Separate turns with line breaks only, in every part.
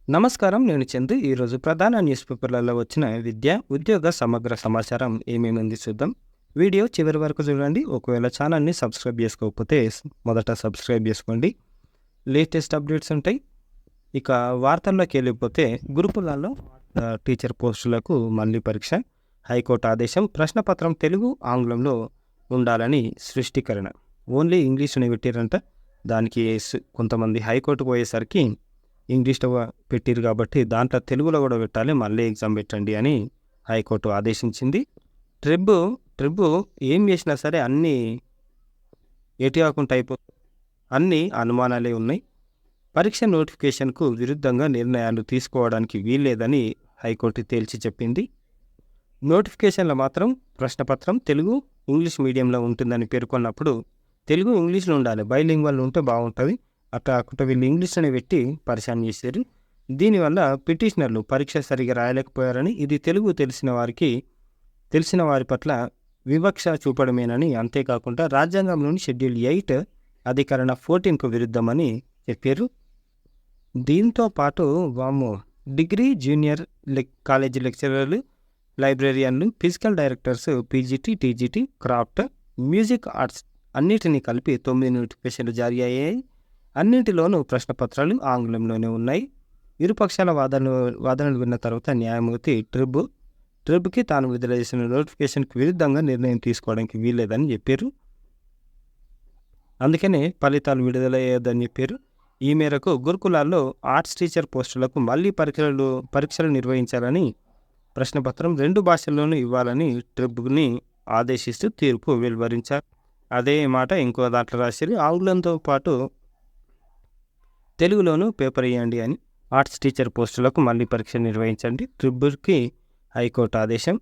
నమస్కారం. నేను చందు. ఈరోజు ప్రధాన న్యూస్ పేపర్లలో వచ్చిన విద్య, ఉద్యోగ సమగ్ర సమాచారం ఏమేమి ఉంది చూద్దాం. వీడియో చివరి వరకు చూడండి. ఒకవేళ ఛానల్ని సబ్స్క్రైబ్ చేసుకోకపోతే మొదట సబ్స్క్రైబ్ చేసుకోండి. లేటెస్ట్ అప్డేట్స్ ఉంటాయి. ఇక వార్తల్లోకి వెళ్ళిపోతే గురుకులాల్లో టీచర్ పోస్టులకు మళ్ళీ పరీక్ష. హైకోర్టు ఆదేశం. ప్రశ్నపత్రం తెలుగు, ఆంగ్లంలో ఉండాలని స్పష్టీకరణ. ఓన్లీ ఇంగ్లీష్ని పెట్టారంట. దానికి కొంతమంది హైకోర్టుకు పోయేసరికి ఇంగ్లీష్లో పెట్టిరు కాబట్టి దాంట్లో తెలుగులో కూడా పెట్టాలి, మళ్ళీ ఎగ్జామ్ పెట్టండి అని హైకోర్టు ఆదేశించింది. ట్రిబ్ ఏం చేసినా సరే అన్నీ ఎటు కాకుండా అన్నీ అనుమానాలే ఉన్నాయి. పరీక్ష నోటిఫికేషన్కు విరుద్ధంగా నిర్ణయాలు తీసుకోవడానికి వీల్లేదని హైకోర్టు తేల్చి చెప్పింది. నోటిఫికేషన్లో మాత్రం ప్రశ్నపత్రం తెలుగు, ఇంగ్లీష్ మీడియంలో ఉంటుందని పేర్కొన్నప్పుడు తెలుగు, ఇంగ్లీష్లో ఉండాలి. బైలింగ్వల్ ఉంటే బాగుంటుంది. అట్లా కాకుండా వీళ్ళు ఇంగ్లీష్లోనే పెట్టి పరిశాన్ చేశారు. దీనివల్ల పిటిషనర్లు పరీక్ష సరిగా రాయలేకపోయారని, ఇది తెలుగు తెలిసిన వారి పట్ల వివక్ష చూపడమేనని, అంతేకాకుండా రాజ్యాంగంలోని షెడ్యూల్ 8 అధికరణ 14కు విరుద్ధమని చెప్పారు. దీంతో పాటు డిగ్రీ, జూనియర్ కాలేజీ లెక్చరర్లు, లైబ్రేరియన్లు, physical directors, PGT, TGT, craft, music, arts అన్నిటినీ కలిపి 9 నోటిఫికేషన్లు జారీ అయ్యాయి. అన్నింటిలోనూ ప్రశ్నపత్రాలు ఆంగ్లంలోనే ఉన్నాయి. ఇరుపక్షాల వాదనలు విన్న తర్వాత న్యాయమూర్తి ట్రిబ్కి తాను విడుదల చేసిన నోటిఫికేషన్కి విరుద్ధంగా నిర్ణయం తీసుకోవడానికి వీల్లేదని చెప్పారు. అందుకనే ఫలితాలు విడుదలయ్యేదని చెప్పారు. ఈ మేరకు గురుకులాల్లో ఆర్ట్స్ టీచర్ పోస్టులకు మళ్ళీ పరీక్షలు నిర్వహించాలని, ప్రశ్నపత్రం 2 భాషల్లోనూ ఇవ్వాలని ట్రిబ్ని ఆదేశిస్తూ తీర్పు వెలువరించారు. అదే మాట ఇంకో దాంట్లో రాశారు. ఆంగ్లంతో పాటు తెలుగులోనూ పేపర్ ఇవ్వండి అని. ఆర్ట్స్ టీచర్ పోస్టులకు మళ్ళీ పరీక్ష నిర్వహించండి. ట్రిబ్కి హైకోర్టు ఆదేశం.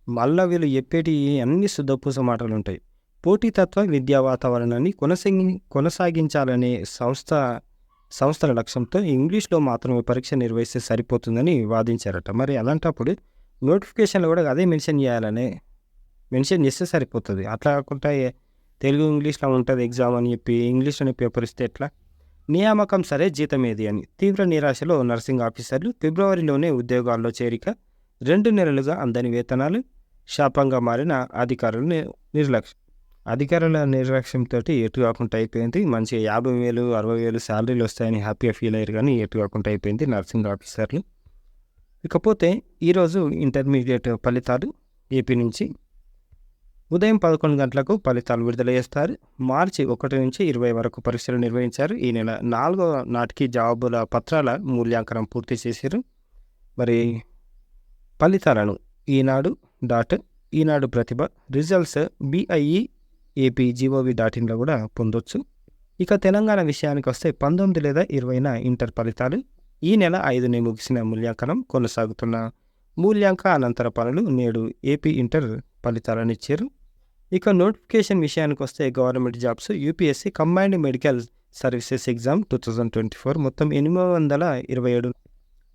మళ్ళా వీళ్ళు చెప్పేటి అన్ని శుద్ధపూస మాటలు ఉంటాయి. పోటీతత్వ విద్యా వాతావరణాన్ని కొనసాగించాలనే సంస్థల లక్ష్యంతో ఇంగ్లీష్లో మాత్రమే పరీక్ష నిర్వహిస్తే సరిపోతుందని వాదించారట. మరి అలాంటప్పుడు నోటిఫికేషన్లో కూడా అదే మెన్షన్ చేస్తే సరిపోతుంది. అట్లా కాకుండా తెలుగు, ఇంగ్లీష్లో ఉంటుంది ఎగ్జామ్ అని చెప్పి ఇంగ్లీష్లోనే పేపర్ ఇస్తే ఎట్లా? నియామకం సరే, జీతం ఏది అని తీవ్ర నిరాశలో నర్సింగ్ ఆఫీసర్లు. ఫిబ్రవరిలోనే ఉద్యోగాల్లో చేరిక. 2 నెలలుగా అందని వేతనాలు. శాపంగా మారిన అధికారుల నిర్లక్ష్యంతో ఎటు కాకుండా అయిపోయింది. మంచిగా 50,000, 60,000 శాలరీలు వస్తాయని హ్యాపీగా ఫీల్ అయ్యారు, కానీ ఎటు కాకుండా అయిపోయింది నర్సింగ్ ఆఫీసర్లు. ఇకపోతే ఈరోజు ఇంటర్మీడియట్ ఫలితాలు ఏపీ నుంచి ఉదయం 11 గంటలకు ఫలితాలు విడుదల చేస్తారు. మార్చి 1 నుంచి 20 వరకు పరీక్షలు నిర్వహించారు. ఈ నెల 4వ నాటికి జవాబుల పత్రాల మూల్యాంకనం పూర్తి చేశారు. మరి ఫలితాలను ఈనాడు ప్రతిభ రిజల్ట్స్ BIE.AP.gov.in కూడా పొందొచ్చు. ఇక తెలంగాణ విషయానికి వస్తే 19 లేదా 20న ఇంటర్ ఫలితాలు. ఈ నెల 5ని ముగిసిన మూల్యాంకనం కొనసాగుతున్న మూల్యాంక అనంతర పనులు నేడు ఏపీ ఇంటర్ ఫలితాలను ఇచ్చారు. ఇక నోటిఫికేషన్ విషయానికి వస్తే government jobs UPSC combined medical services exam 2024 మొత్తం 827.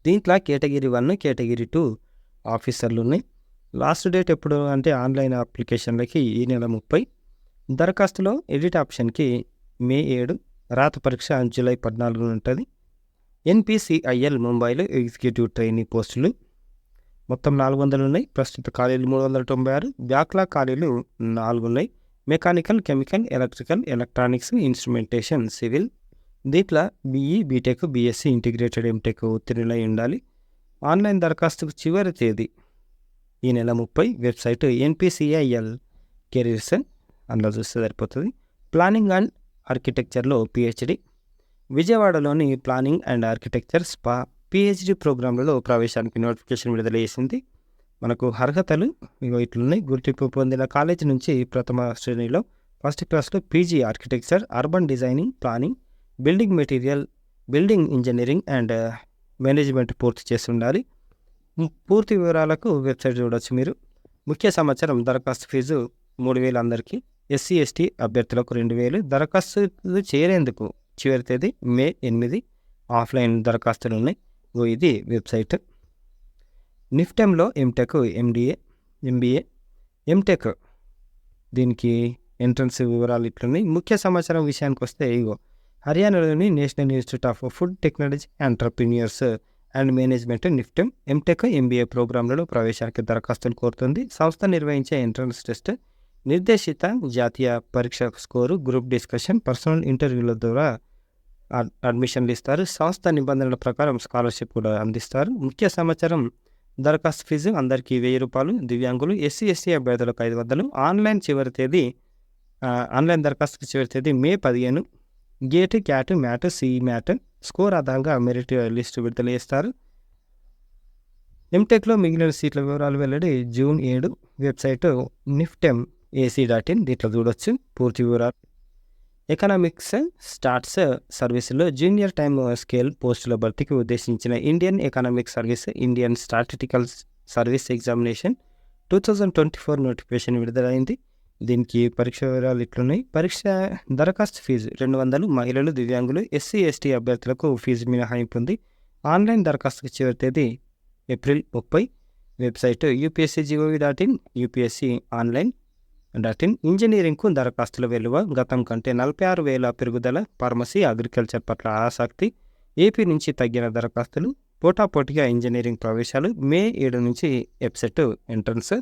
దీంట్లో కేటగిరీ 1, కేటగిరీ 2 ఆఫీసర్లు ఉన్నాయి. లాస్ట్ డేట్ ఎప్పుడు అంటే ఆన్లైన్ అప్లికేషన్లకి ఈ నెల 30. దరఖాస్తులో ఎడిట్ ఆప్షన్కి మే 7, రాత పరీక్ష జూలై 14 ఉంటుంది. NPCIL ముంబైలో ఎగ్జిక్యూటివ్ ట్రైనీ పోస్టులు మొత్తం 400 ఉన్నాయి. ప్రస్తుత ఖాళీలు 396. బ్యాక్లాగ్ ఖాళీలు 4 ఉన్నాయి. Mechanical, chemical, electrical, electronics, instrumentation, civil. దీంట్లో BE, BTech, BSc, integrated MTech ఉత్తీర్ణులై ఉండాలి. ఆన్లైన్ దరఖాస్తుకు చివరి తేదీ ఈ నెల 30. వెబ్సైట్ NPCIL కెరీర్స్, అందులో చూస్తే సరిపోతుంది. ప్లానింగ్ అండ్ ఆర్కిటెక్చర్లో PhD. విజయవాడలోని ప్లానింగ్ అండ్ ఆర్కిటెక్చర్ PhD ప్రోగ్రాంలలో ప్రవేశానికి నోటిఫికేషన్ విడుదల చేసింది. మనకు అర్హతలు ఇట్లున్నాయి. గుర్తింపు పొందిన కాలేజీ నుంచి ప్రథమ శ్రేణిలో ఫస్ట్ క్లాస్లో PG architecture, urban designing, planning, building material, building engineering and management పూర్తి చేసి ఉండాలి. పూర్తి వివరాలకు వెబ్సైట్ చూడవచ్చు మీరు. ముఖ్య సమాచారం: దరఖాస్తు ఫీజు 3,000 అందరికీ. SC ST అభ్యర్థులకు 2,000. దరఖాస్తులు చేరేందుకు చివరి తేదీ మే 8. ఆఫ్లైన్ దరఖాస్తులు ఉన్నాయి. ఇది వెబ్సైట్. నిఫ్టెంలో ఎంటెక్, MBA, ఎంటెక్ దీనికి ఎంట్రన్స్ వివరాలు ఇట్లున్నాయి. ముఖ్య సమాచారం విషయానికి వస్తే హర్యానాలోని national institute of food technology entrepreneurs and management NIFTEM MTech MBA ప్రోగ్రాంలలో ప్రవేశానికి దరఖాస్తులు కోరుతుంది. సంస్థ నిర్వహించే ఎంట్రన్స్ టెస్ట్, నిర్దేశిత జాతీయ పరీక్ష స్కోరు, గ్రూప్ డిస్కషన్, పర్సనల్ ఇంటర్వ్యూల ద్వారా అడ్మిషన్లు ఇస్తారు. సంస్థ నిబంధనల ప్రకారం స్కాలర్షిప్ కూడా అందిస్తారు. ముఖ్య సమాచారం: దరఖాస్తు ఫీజు అందరికీ ₹1000, దివ్యాంగులు, ఎస్సీ ఎస్టీ అభ్యర్థులకు 500. ఆన్లైన్ దరఖాస్తుకి చివరి తేదీ May 15. GATE, CAT, MAT, MAT score ఆధారంగా మెరిట్ లిస్టు విడుదల చేస్తారు. ఎంటెక్లో మిగిలిన సీట్ల వివరాలు వెల్లడి జూన్ 7. Website niftemac.in. దీంట్లో చూడొచ్చు పూర్తి వివరాలు. ఎకనామిక్స్ స్టార్ట్స్ సర్వీసులో జూనియర్ టైమ్ స్కేల్ పోస్టుల భర్తీకి ఉద్దేశించిన Indian economic service Indian statistical service examination 2024 notification విడుదలైంది. దీనికి పరీక్ష వివరాలు ఇట్లున్నాయి. పరీక్ష దరఖాస్తు ఫీజు 200. మహిళలు, దివ్యాంగులు, ఎస్సీ ఎస్టీ అభ్యర్థులకు ఫీజు మినహాయింపు ఉంది. ఆన్లైన్ దరఖాస్తుకి చివరి తేదీ ఏప్రిల్ 30. Website upsc.gov.in, upsc.online.in. ఇంజనీరింగ్కు దరఖాస్తుల విలువ గతం కంటే 46,000 పెరుగుదల. ఫార్మసీ, అగ్రికల్చర్ పట్ల ఆసక్తి. ఏపీ నుంచి తగ్గిన దరఖాస్తులు. పోటాపోటీగా ఇంజనీరింగ్ ప్రవేశాలు. మే 7 నుంచి వెబ్సైట్ ఎంట్రన్స్.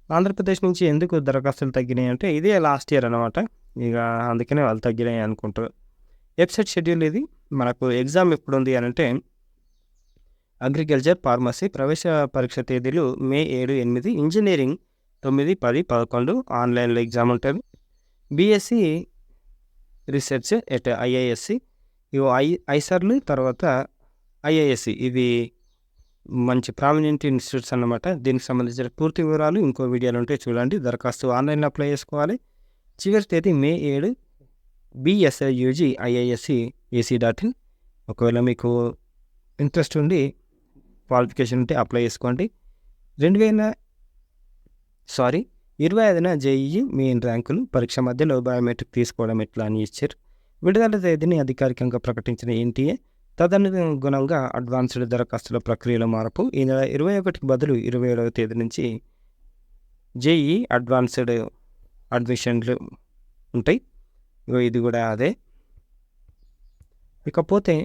ఆంధ్రప్రదేశ్ నుంచి ఎందుకు దరఖాస్తులు తగ్గినాయి అంటే ఇదే లాస్ట్ ఇయర్ అనమాట. ఇక అందుకనే వాళ్ళు తగ్గినాయి అనుకుంటారు. వెబ్సైట్ షెడ్యూల్ ఇది. మనకు ఎగ్జామ్ ఎప్పుడు ఉంది అని అంటే అగ్రికల్చర్, ఫార్మసీ ప్రవేశ పరీక్ష తేదీలు మే 7, 8. ఇంజనీరింగ్ 9, 10, 11 ఆన్లైన్లో ఎగ్జామ్ ఉంటుంది. బీఎస్సీ రీసెర్చ్ ఎట్ ఐఐఎస్సి, ఇవి ఐసర్లు, తర్వాత ఐఐఎస్సి, ఇవి మంచి ప్రామినెంట్ ఇన్స్టిట్యూట్స్ అన్నమాట. దీనికి సంబంధించిన పూర్తి వివరాలు ఇంకో వీడియోలు ఉంటే చూడండి. దరఖాస్తు ఆన్లైన్లో అప్లై చేసుకోవాలి. చివరి తేదీ మే 7. BSIUG IISc AC.in. ఒకవేళ మీకు ఇంట్రెస్ట్ ఉండి క్వాలిఫికేషన్ ఉంటే అప్లై చేసుకోండి. 2025న జేఈఈ మెయిన్ ర్యాంకులు పరీక్ష మధ్యలో బయోమెట్రిక్ తీసుకోవడం ఎట్లా అని ఇచ్చారు. విడుదల తేదీని అధికారికంగా ప్రకటించిన ఎన్టీఏ తదనుగుణంగా అడ్వాన్స్డ్ దరఖాస్తుల ప్రక్రియలో మార్పు. ఈ నెల 21కి బదులు 27వ తేదీ నుంచి జేఈఈ అడ్వాన్స్డ్ అడ్మిషన్లు ఉంటాయి. ఇది కూడా అదే. ఇకపోతే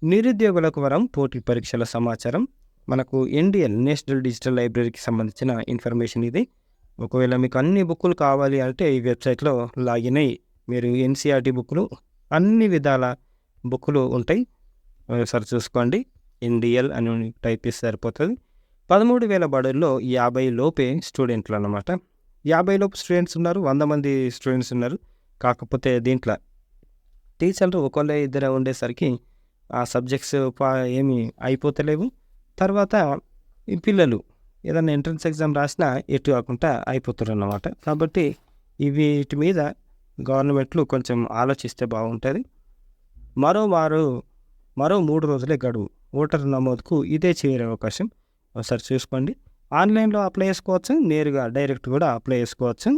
నిరుద్యోగులకు వరం పోటీ పరీక్షల సమాచారం. మనకు NDL నేషనల్ డిజిటల్ లైబ్రరీకి సంబంధించిన ఇన్ఫర్మేషన్ ఇది. ఒకవేళ మీకు అన్ని బుక్కులు కావాలి అంటే ఈ వెబ్సైట్లో లాగిన్ అయ్యి మీరు NCERT బుక్కులు, అన్ని విధాల బుక్కులు ఉంటాయి. ఒకసారి చూసుకోండి. NDL అని టైప్ చేస్తే సరిపోతుంది. 13,000 బడుల్లో 50 లోపే స్టూడెంట్లు అన్నమాట. 50 లోపు స్టూడెంట్స్ ఉన్నారు, 100 మంది స్టూడెంట్స్ ఉన్నారు. కాకపోతే దీంట్లో టీచర్లు ఒకళ్ళే ఇద్దరే ఉండేసరికి ఆ సబ్జెక్ట్స్ ఏమీ అయిపోతలేవు. తర్వాత ఈ పిల్లలు ఏదైనా ఎంట్రన్స్ ఎగ్జామ్ రాసినా ఎటు కాకుండా అయిపోతారు అన్నమాట. కాబట్టి వీటి మీద గవర్నమెంట్లు కొంచెం ఆలోచిస్తే బాగుంటుంది. మరో 3 రోజులే గడువు. ఓటర్ నమోదుకు ఇదే చివరి అవకాశం. ఒకసారి చూసుకోండి. ఆన్లైన్లో అప్లై చేసుకోవచ్చు, నేరుగా డైరెక్ట్ కూడా అప్లై చేసుకోవచ్చు.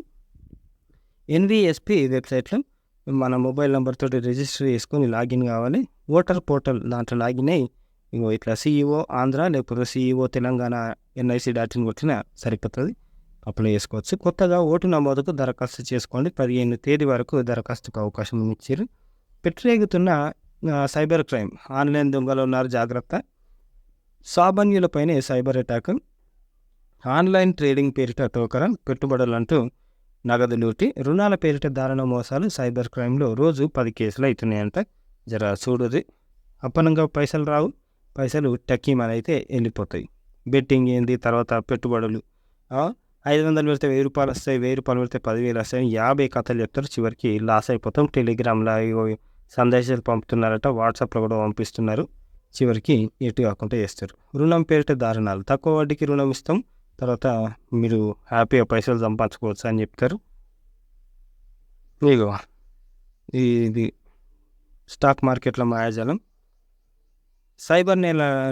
NVSP వెబ్సైట్లో మన మొబైల్ నెంబర్తో రిజిస్టర్ చేసుకొని లాగిన్ కావాలి. ఓటర్ పోర్టల్ దాంట్లో లాగిన్ అయ్యి ఇట్లా CEO ఆంధ్ర లేకపోతే CEO తెలంగాణ NIC.in కొట్టినా సరిపోతుంది, అప్లై చేసుకోవచ్చు. కొత్తగా ఓటు నమోదుకు దరఖాస్తు చేసుకోండి. 15 తేదీ వరకు దరఖాస్తుకు అవకాశం ఇచ్చారు. పెట్టరేగుతున్న సైబర్ క్రైమ్, ఆన్లైన్ దొంగలు ఉన్నారు, జాగ్రత్త. సామాన్యులపైనే సైబర్ అటాక్. ఆన్లైన్ ట్రేడింగ్ పేరిట టోకన్, పెట్టుబడులు అంటూ నగదు లూటి, రుణాల పేరిట దారుణ మోసాలు. సైబర్ క్రైమ్లో రోజు 10 కేసులు అవుతున్నాయంట. జర చూడుది. అప్పనంగా పైసలు రావు, పైసలు టక్కీమని అయితే వెళ్ళిపోతాయి. బెట్టింగ్ ఏంది, తర్వాత పెట్టుబడులు. 500 పెడితే 1000 రూపాయలు వస్తాయి, 1000 రూపాయలు పెడితే 10,000 వస్తాయి, 50 కథలు చెప్తారు. చివరికి లాస్ అయిపోతాం. టెలిగ్రామ్లో సందేశాలు పంపుతున్నారట, వాట్సాప్లో కూడా పంపిస్తున్నారు. చివరికి ఎటు కాకుండా చేస్తారు. రుణం పేరిట దారుణాలు. తక్కువ వడ్డీకి రుణం ఇస్తాం, తర్వాత మీరు హ్యాపీగా పైసలు సంపాదించుకోవచ్చు అని చెప్తారు. ఇగో ఇది స్టాక్ మార్కెట్ల మాయాజాలం. సైబర్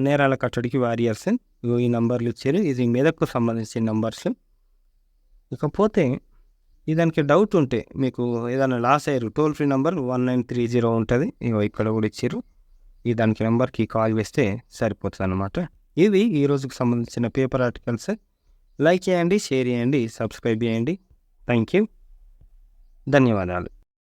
నేరాల కట్టడికి వారియర్స్. ఈ నంబర్లు ఇచ్చారు. ఇది మెదక్కు సంబంధించిన నంబర్స్. ఇకపోతే దానికి డౌట్ ఉంటే, మీకు ఏదైనా లాస్ అయ్యారు, టోల్ ఫ్రీ నంబర్ 1930 ఉంటుంది. ఇక్కడ కూడా ఇచ్చారు. దానికి నెంబర్కి కాల్ చేస్తే సరిపోతుంది అన్నమాట. ఇవి ఈ రోజుకి సంబంధించిన పేపర్ ఆర్టికల్స్. లైక్ చేయండి, షేర్ చేయండి, సబ్స్క్రైబ్ చేయండి. థ్యాంక్ యూ, ధన్యవాదాలు.